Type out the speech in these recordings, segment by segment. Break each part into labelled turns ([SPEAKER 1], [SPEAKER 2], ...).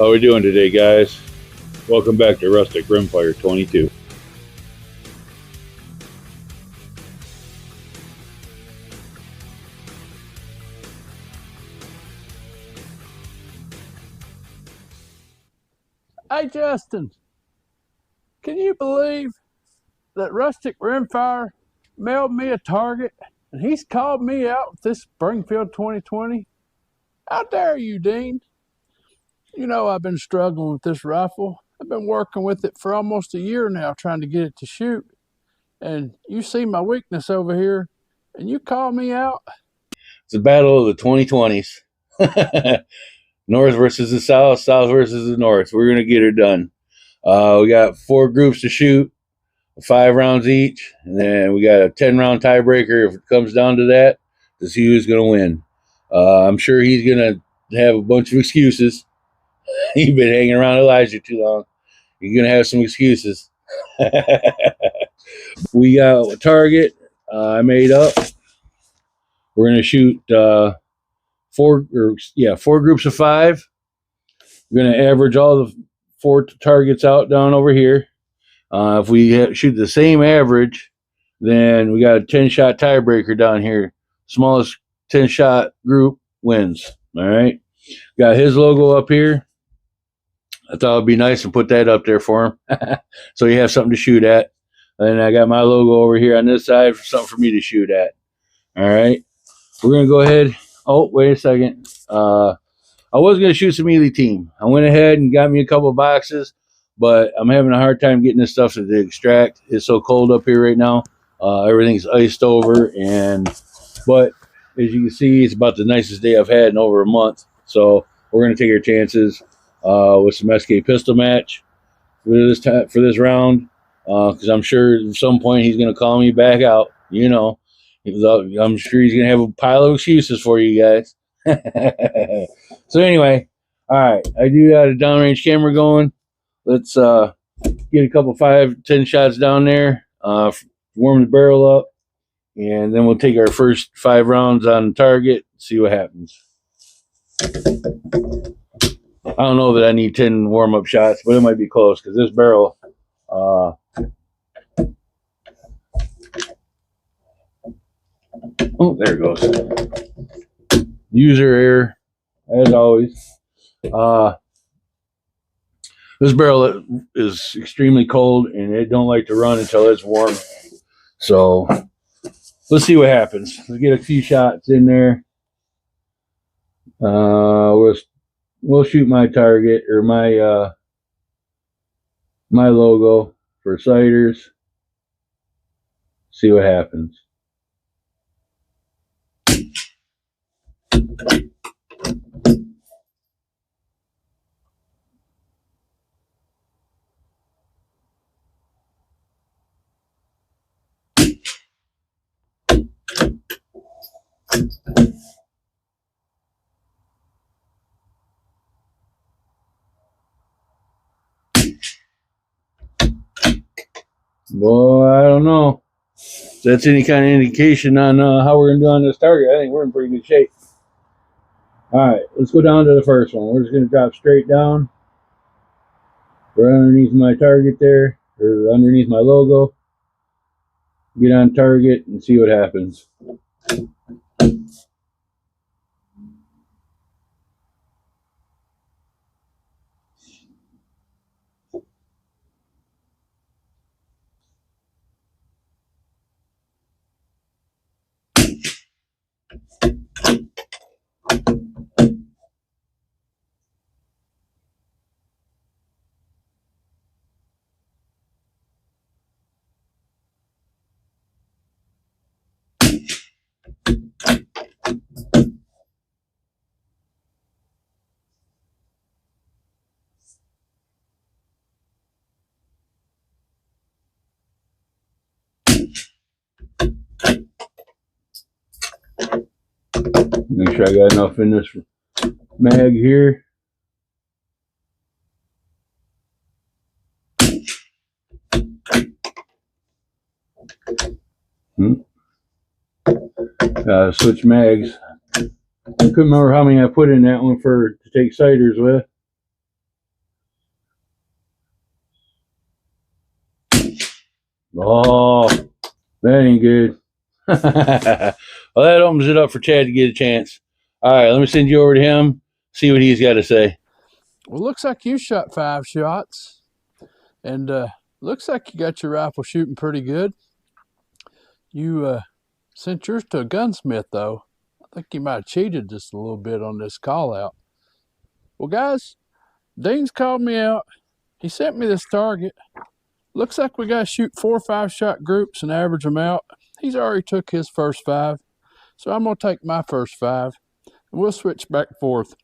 [SPEAKER 1] How we doing today, guys? Welcome back to Rustic Rimfire 22.
[SPEAKER 2] Hey, Justin, can you believe that Rustic Rimfire mailed me a target and he's called me out with this Springfield 2020? How dare you, Dean? You know I've been struggling with this rifle. I've been working with it for almost a year now trying to get it to shoot. And you see my weakness over here and you call me out?
[SPEAKER 1] It's a battle of the 2020s. North versus the South, South versus the North. We're going to get her done. We got 4 groups to shoot, 5 rounds each, and then we got a 10-round tiebreaker if it comes down to that to see who's going to win. I'm sure he's going to have a bunch of excuses. He's been hanging around Elijah too long. He's going to have some excuses. We got a target I made up. We're going to shoot 4 groups of 5. We're going to average all the 4 targets out down over here. If we shoot the same average, then we got a 10-shot tiebreaker down here. Smallest 10-shot group wins. All right. Got his logo up here. I thought it'd be nice to put that up there for him, so you have something to shoot at. And I got my logo over here on this side for something for me to shoot at. All right. We're going to go ahead. Oh, wait a second. I was going to shoot some Eley team. I went ahead and got me a couple of boxes, but I'm having a hard time getting this stuff to extract. It's so cold up here right now. Everything's iced over. But as you can see, it's about the nicest day I've had in over a month. So we're going to take our chances with some SK pistol match for this round. Because I'm sure at some point he's going to call me back out. You know, I'm sure he's going to have a pile of excuses for you guys. So anyway, all right, I do got a downrange camera going. Let's get a couple 5-10 shots down there, warm the barrel up, and then we'll take our first 5 rounds on target, see what happens. I don't know that I need 10 warm-up shots, but it might be close because this barrel oh, there it goes. User error, as always. This barrel is extremely cold, and it don't like to run until it's warm. So let's see what happens. Let's get a few shots in there. We'll shoot my target or my logo for sighters. See what happens. Well, I don't know. If that's any kind of indication on how we're going to do on this target, I think we're in pretty good shape. All right, let's go down to the first one. We're just going to drop straight down. Right underneath my target there, or underneath my logo. Get on target and see what happens. Make sure I got enough in this mag here. Switch mags. I couldn't remember how many I put in that one to take sighters with. Oh, that ain't good. Well, that opens it up for Chad to get a chance. All right, let me send you over to him, see what he's got to say.
[SPEAKER 2] Well, looks like you shot 5 shots, and looks like you got your rifle shooting pretty good. You sent yours to a gunsmith, though. I think you might have cheated just a little bit on this call out. Well, guys, Dean's called me out. He sent me this target. Looks like we got to shoot 4 or 5 shot groups and average them out. He's already took his first 5, so I'm going to take my first 5, and we'll switch back and forth.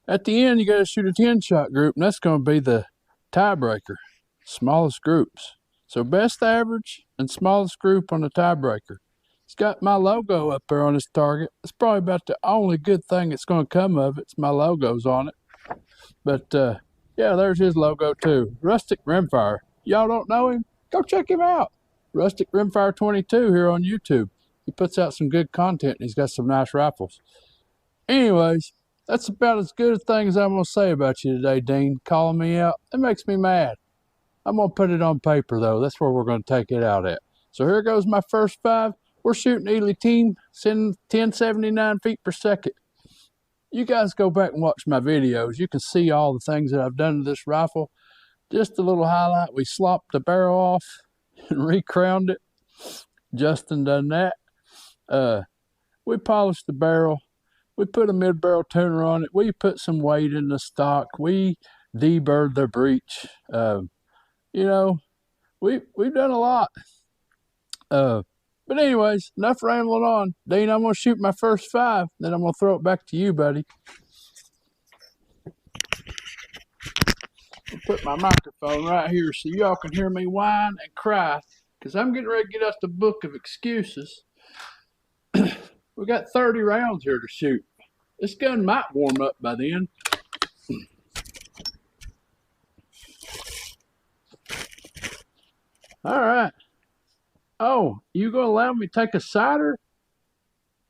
[SPEAKER 2] At the end, you got to shoot a 10 shot group, and that's going to be the tiebreaker, smallest groups. So best average and smallest group on the tiebreaker. It's got my logo up there on this target. It's probably about the only good thing that's going to come of it. It's my logo's on it. But yeah, there's his logo too. Rustic Rimfire. Y'all don't know him? Go check him out. Rustic Rimfire 22 here on YouTube. He puts out some good content, and he's got some nice rifles. Anyways, that's about as good a thing as I'm going to say about you today, Dean. Calling me out. It makes me mad. I'm going to put it on paper, though. That's where we're going to take it out at. So here goes my first 5. We're shooting Eley team, sending 1079 feet per second. You guys go back and watch my videos. You can see all the things that I've done to this rifle. Just a little highlight. We slopped the barrel off and recrowned it. Justin done that. We polished the barrel. We put a mid-barrel tuner on it. We put some weight in the stock. We deburred the breech. You know, we've done a lot. But anyways, enough rambling on. Dean, I'm going to shoot my first 5, then I'm going to throw it back to you, buddy. I'll put my microphone right here so y'all can hear me whine and cry, because I'm getting ready to get out the book of excuses. We got 30 rounds here to shoot. This gun might warm up by then. All right. Oh, you gonna allow me to take a sighter?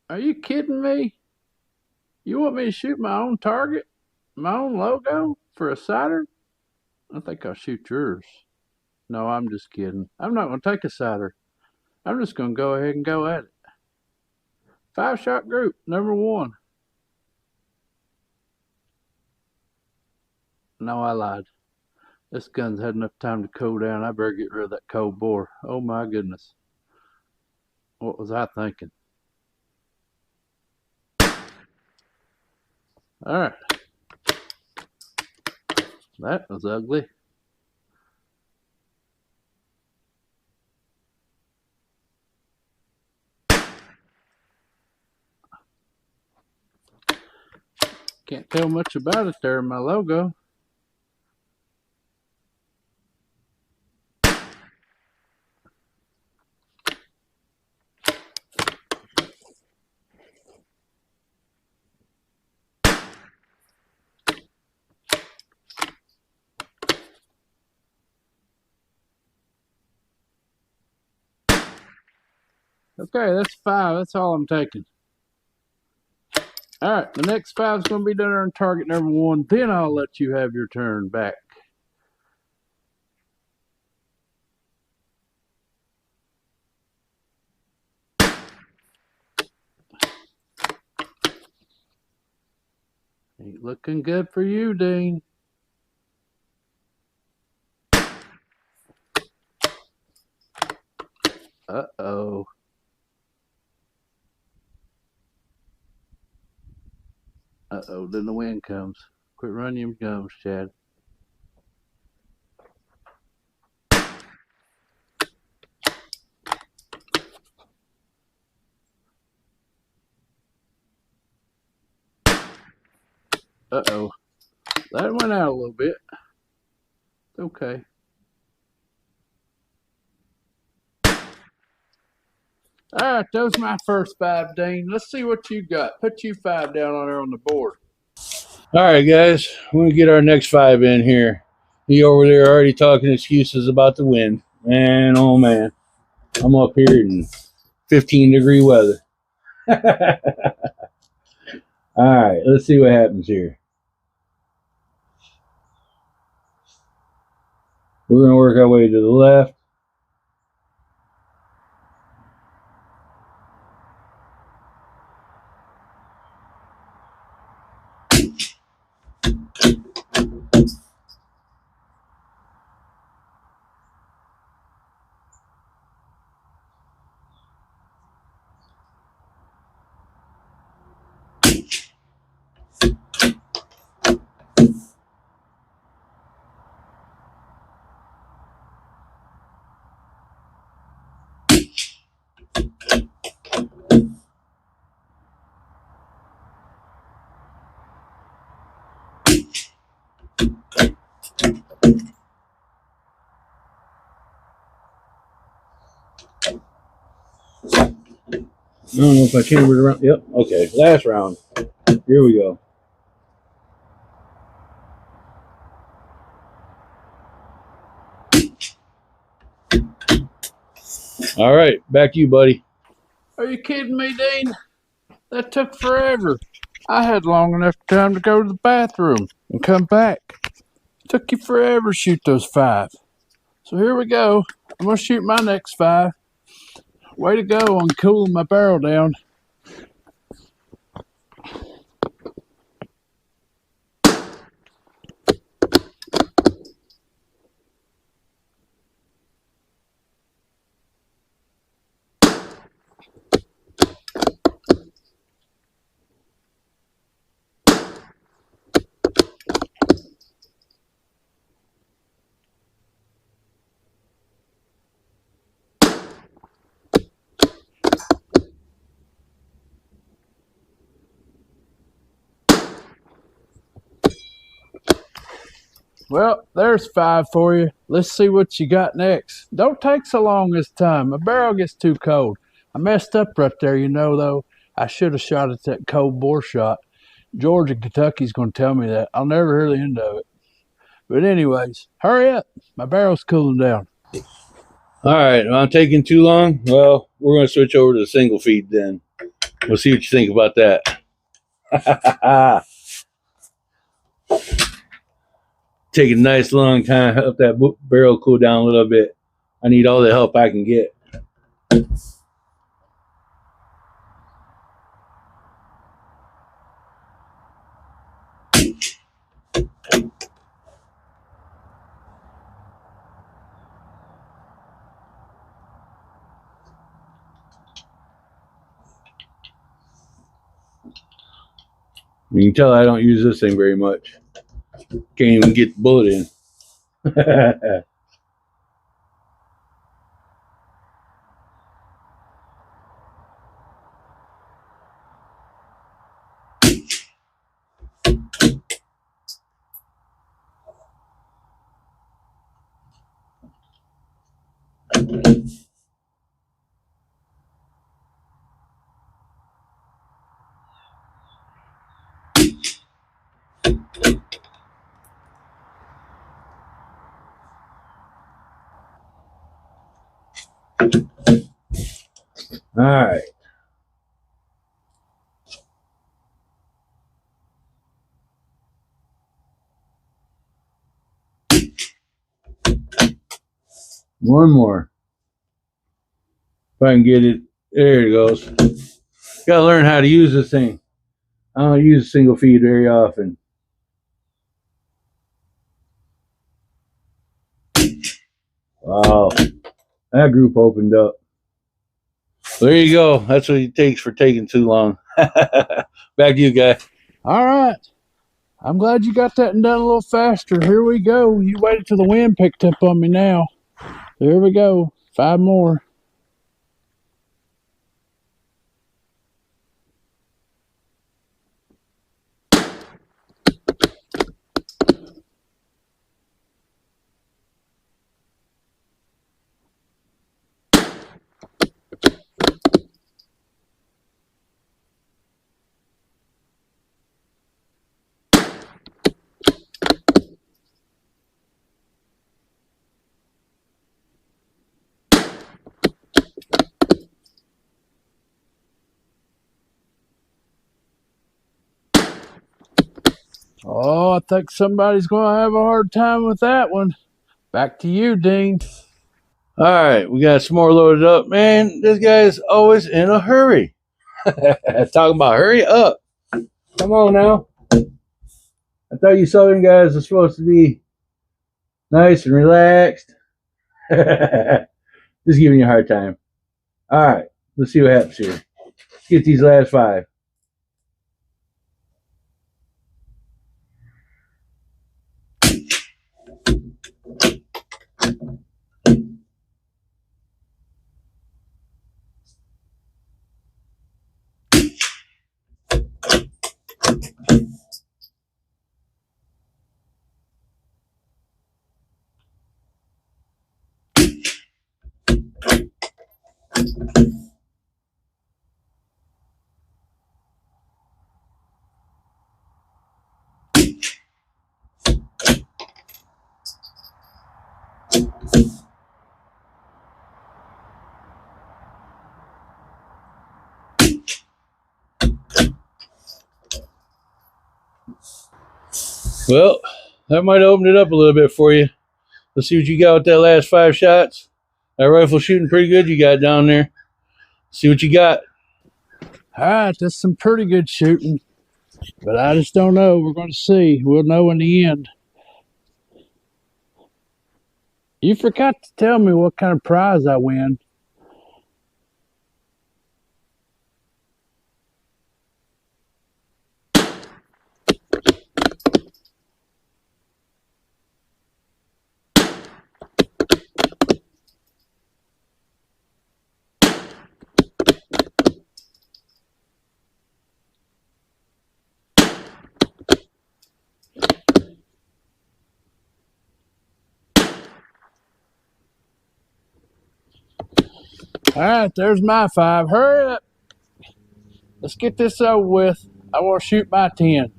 [SPEAKER 2] Are you kidding me? You want me to shoot my own target, my own logo for a sighter? I think I'll shoot yours. No, I'm just kidding. I'm not gonna take a sighter. I'm just gonna go ahead and go at it. 5 shot group, number 1. No, I lied. This gun's had enough time to cool down. I better get rid of that cold bore. Oh my goodness. What was I thinking? All right. That was ugly. Can't tell much about it there in my logo. Okay, that's 5. That's all I'm taking. All right, the next 5 is going to be done on target number 1. Then I'll let you have your turn back. Ain't looking good for you, Dean. Uh-oh. Uh-oh, then the wind comes. Quit running your gums, Chad. Uh-oh. That went out a little bit. Okay. All right, those are my first 5, Dean. Let's see what you got. Put you 5 down on there on the board.
[SPEAKER 1] All right, guys, we're going to get our next 5 in here. He over there already talking excuses about the wind. Man, oh man. I'm up here in 15-degree weather. All right, let's see what happens here. We're going to work our way to the left. I don't know if I chambered around. Yep. Okay. Last round. Here we go. All right. Back to you, buddy.
[SPEAKER 2] Are you kidding me, Dean? That took forever. I had long enough time to go to the bathroom and come back. Took you forever to shoot those 5. So here we go. I'm going to shoot my next 5. Way to go on cooling my barrel down. Well, there's 5 for you. Let's see what you got next. Don't take so long this time. My barrel gets too cold. I messed up right there, though. I should have shot at that cold bore shot. Georgia and Kentucky's going to tell me that. I'll never hear the end of it. But anyways, hurry up. My barrel's cooling down.
[SPEAKER 1] All right. I'm taking too long. Well, we're going to switch over to the single feed then. We'll see what you think about that. Take a nice long time, help that barrel cool down a little bit. I need all the help I can get. You can tell I don't use this thing very much. Can't even get the bullet in. All right. One more. If I can get it. There it goes. Gotta learn how to use this thing. I don't use single feed very often. Wow. That group opened up. There you go. That's what it takes for taking too long. Back to you, guy.
[SPEAKER 2] All right. I'm glad you got that done a little faster. Here we go. You waited till the wind picked up on me now. Here we go. 5 more. Oh, I think somebody's going to have a hard time with that one. Back to you, Dean.
[SPEAKER 1] All right, we got some more loaded up. Man, this guy is always in a hurry. Talking about hurry up. Come on now. I thought you Southern guys are supposed to be nice and relaxed. Just giving you a hard time. All right, let's see what happens here. Let's get these last 5. Well, that might have opened it up a little bit for you. Let's see what you got with that last 5 shots. That rifle shooting pretty good you got down there. See what you got.
[SPEAKER 2] All right, that's some pretty good shooting, but I just don't know. We're going to see. We'll know in the end. You forgot to tell me what kind of prize I win. All right, there's my 5. Hurry up. Let's get this over with. I want to shoot my 10.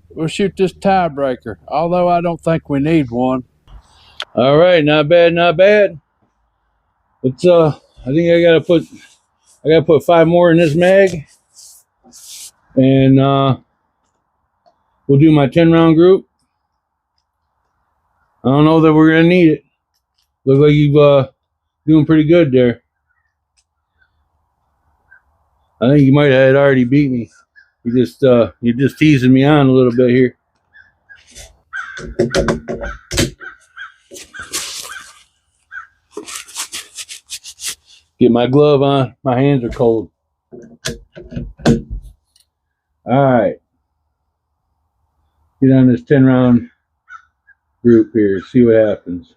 [SPEAKER 2] We'll shoot this tiebreaker, although I don't think we need one.
[SPEAKER 1] All right, not bad, not bad. It's I think I gotta put 5 more in this mag, and we'll do my 10-round group. I don't know that we're gonna need it. Look like you've doing pretty good there. I think you might have already beat me. You're just teasing me on a little bit here. Get my glove on. My hands are cold. All right. Get on this 10-round group here. See what happens.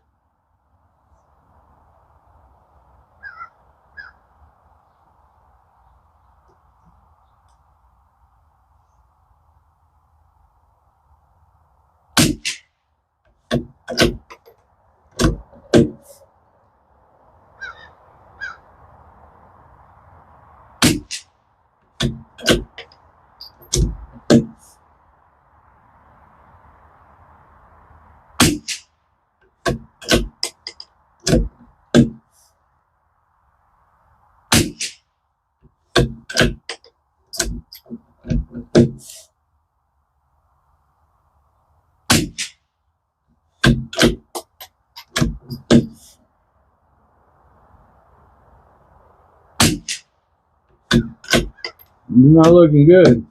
[SPEAKER 1] Not looking good.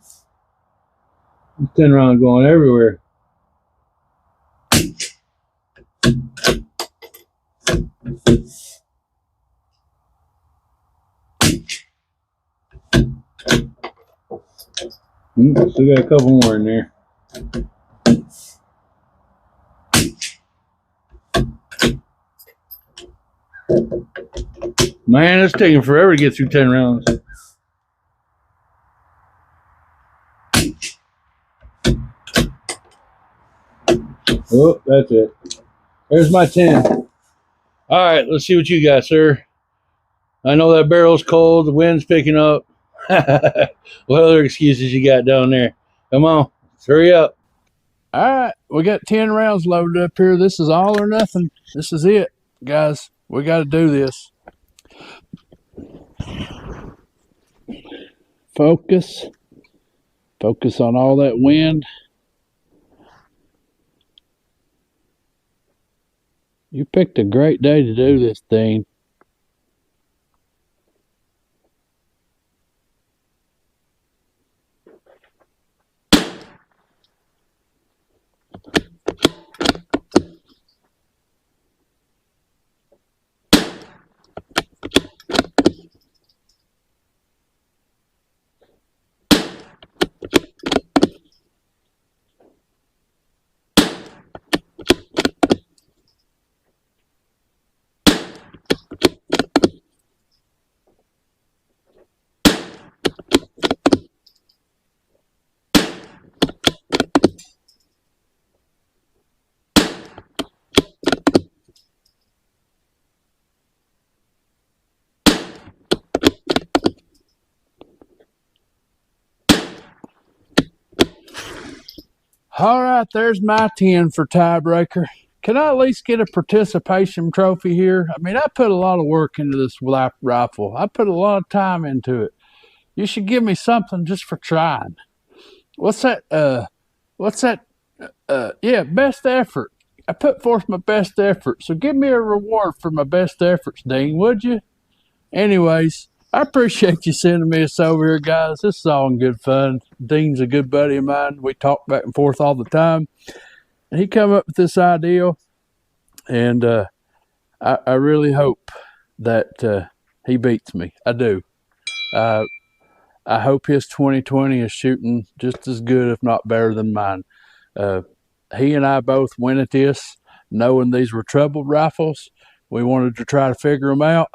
[SPEAKER 1] This 10 round going everywhere. Still got a couple more in there. Man, it's taking forever to get through 10 rounds. Oh, that's it. There's my 10. All right, let's see what you got, sir. I know that barrel's cold. The wind's picking up. What other excuses you got down there? Come on, hurry up.
[SPEAKER 2] All right, we got 10 rounds loaded up here. This is all or nothing. This is it, guys. We got to do this. Focus. Focus on all that wind. You picked a great day to do this thing. All right, there's my 10 for tiebreaker. Can I at least get a participation trophy here? I mean, I put a lot of work into this rifle. I put a lot of time into it. You should give me something just for trying. What's that Yeah, best effort. I put forth my best effort. So give me a reward for my best efforts, Dean, would you? Anyways, I appreciate you sending me this over here, guys. This is all in good fun. Dean's a good buddy of mine. We talk back and forth all the time. And he come up with this idea, and I really hope that he beats me. I do. Uh, I hope his 2020 is shooting just as good, if not better, than mine. Uh, he and I both went at this knowing these were troubled rifles. We wanted to try to figure them out,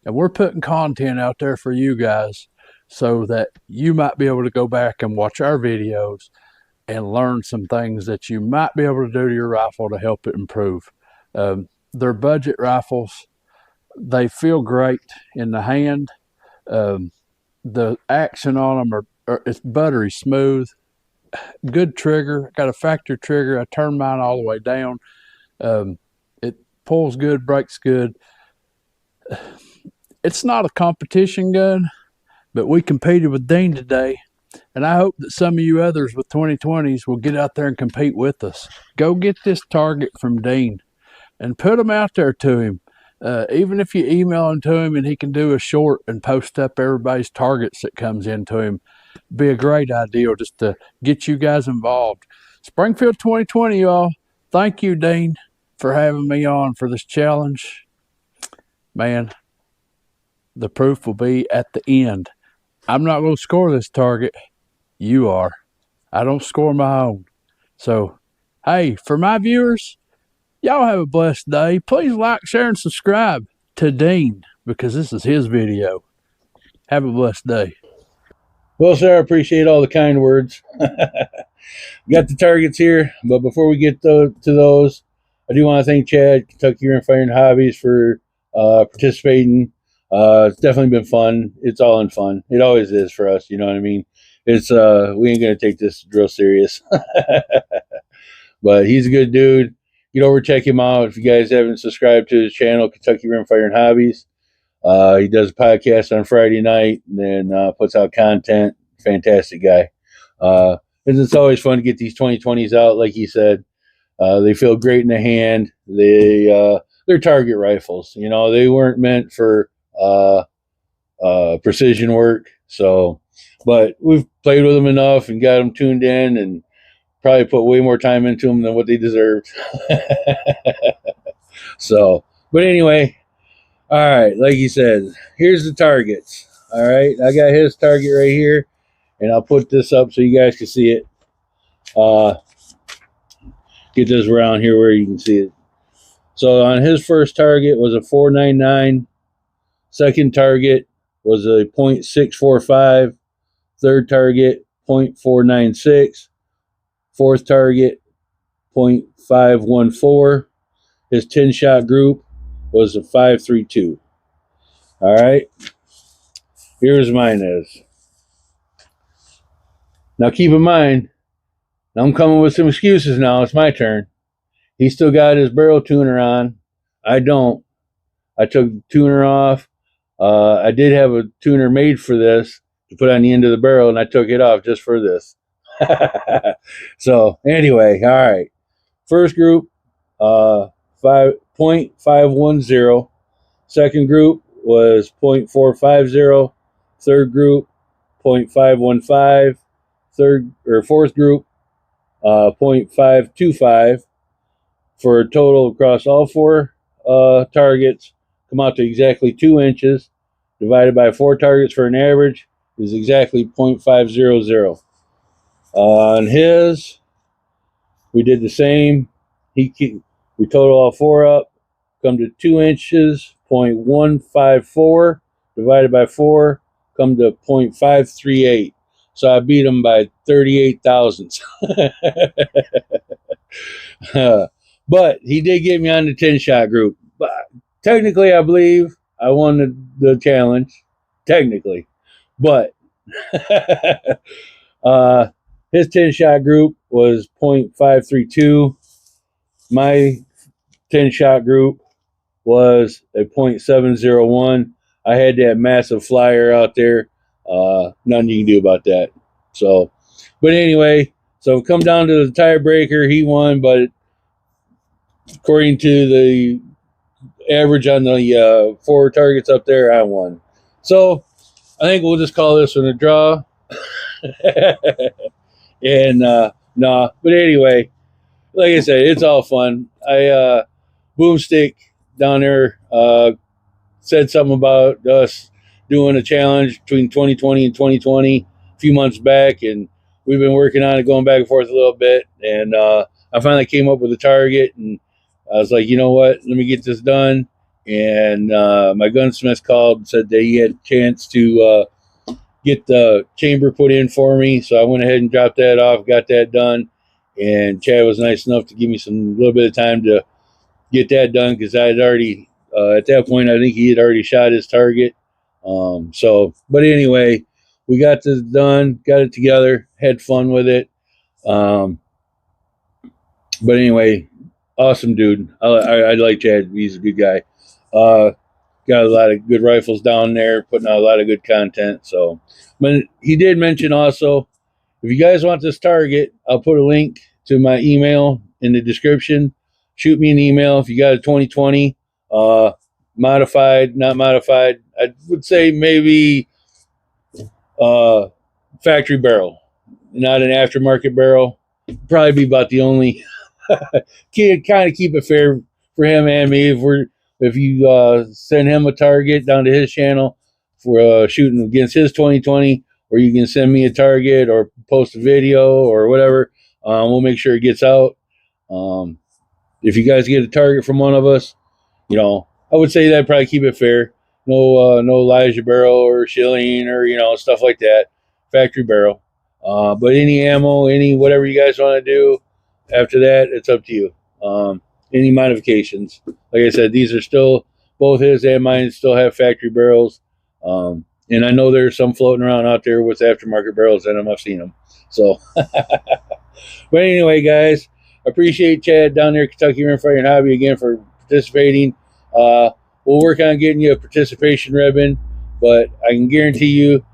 [SPEAKER 2] and we're putting content out there for you guys so that you might be able to go back and watch our videos and learn some things that you might be able to do to your rifle to help it improve. They're budget rifles. They feel great in the hand. Um, the action on them it's buttery smooth. Good trigger. Got a factory trigger. I turned mine all the way down. It pulls good, breaks good. It's not a competition gun, but we competed with Dean today, and I hope that some of you others with 2020s will get out there and compete with us. Go get this target from Dean and put them out there to him. Even if you email them to him and he can do a short and post up everybody's targets that comes into him, be a great idea just to get you guys involved. Springfield 2020, y'all. Thank you, Dean, for having me on for this challenge. Man, the proof will be at the end. I'm not going to score this target. You are. I don't score my own. So, hey, for my viewers, y'all have a blessed day. Please like, share, and subscribe to Dean because this is his video. Have a blessed day.
[SPEAKER 1] Well, sir, I appreciate all the kind words. Got the targets here, but before we get to those, I do want to thank Chad, Kentucky Rimfire and Hobbies, for participating. It's definitely been fun. It's all in fun. It always is for us. You know what I mean? It's we ain't gonna take this real serious, but he's a good dude. Get over, check him out if you guys haven't subscribed to his channel, Kentucky Rimfire and Hobbies. He does a podcast on Friday night and then puts out content. Fantastic guy. It's always fun to get these 2020s out, like he said. They feel great in the hand. They're target rifles. You know, they weren't meant for precision work. So, but we've played with them enough and got them tuned in and probably put way more time into them than what they deserved. So, but anyway, all right, like he said, here's the targets. All right, I got his target right here, and I'll put this up so you guys can see it. Get this around here where you can see it. So on his first target was a 499. Second target was a .645. Third target, .496. Fourth target, .514. His 10-shot group was a 5.32. All right. Here's mine is. Now keep in mind, I'm coming with some excuses now. It's my turn. He still got his barrel tuner on. I don't. I took the tuner off. I did have a tuner made for this to put on the end of the barrel, and I took it off just for this. So anyway, all right. First group, 5.510. Second group was .450. Third group, .515. Fourth group, .525. For a total across all four targets, come out to exactly 2 inches. Divided by 4 targets for an average is exactly .500. On his, we did the same. We total all 4 up, come to 2 inches, .154. Divided by 4, come to .538. So I beat him by 38 thousandths. But he did get me on the 10-shot group. But technically, I believe I won the challenge. Technically. But his 10-shot group was .532. My 10-shot group was a .701. I had that massive flyer out there. Nothing you can do about that. So, but anyway, So come down to the tiebreaker. He won, but according to the average on the 4 targets up there, I won. So I think we'll just call this one a draw. And nah, but anyway, like I said, it's all fun. Boomstick down there said something about us doing a challenge between 2020 and 2020 a few months back, and we've been working on it, going back and forth a little bit. And I finally came up with a target, and I was like, you know what? Let me get this done. And my gunsmith called and said that he had a chance to get the chamber put in for me. So I went ahead and dropped that off, got that done. And Chad was nice enough to give me some little bit of time to get that done, because I had already, at that point, I think he had already shot his target. But anyway, we got this done, got it together, had fun with it. But anyway, awesome dude. I like Chad. He's a good guy. Got a lot of good rifles down there, putting out a lot of good content. So, but he did mention also, if you guys want this target, I'll put a link to my email in the description. Shoot me an email if you got a 2020, modified, not modified. I would say maybe factory barrel, not an aftermarket barrel. Probably be about the only. Kind of keep it fair for him and me. If you send him a target down to his channel for shooting against his 2020, or you can send me a target or post a video or whatever, we'll make sure it gets out. If you guys get a target from one of us, I would say that probably keep it fair. No Elijah barrel or shilling or stuff like that. Factory barrel. But any ammo, any whatever you guys want to do after that, it's up to you. Any modifications, like I said, these are still, both his and mine still have factory barrels. And I know there's some floating around out there with aftermarket barrels in them. I've seen them. So, but anyway, guys, appreciate Chad down there, Kentucky Rimfire and Hobby, again for participating. We'll work on getting you a participation ribbon, but I can guarantee you,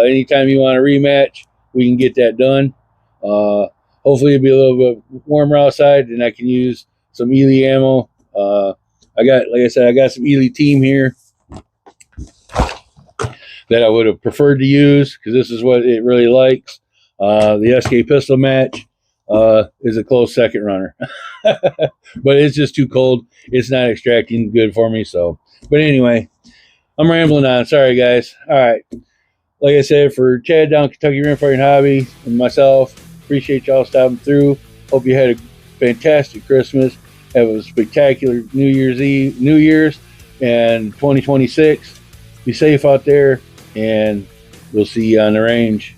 [SPEAKER 1] anytime you want a rematch, we can get that done. Hopefully it'll be a little bit warmer outside, and I can use some Eley ammo. Like I said, I got some Eley team here that I would have preferred to use, because this is what it really likes. The SK pistol match is a close second runner. But it's just too cold. It's not extracting good for me. So, but anyway, I'm rambling on. Sorry, guys. All right. Like I said, for Chad down Kentucky Rimfire and Hobby and myself, appreciate y'all stopping through. Hope you had a fantastic Christmas. Have a spectacular New Year's, and 2026. Be safe out there, and we'll see you on the range.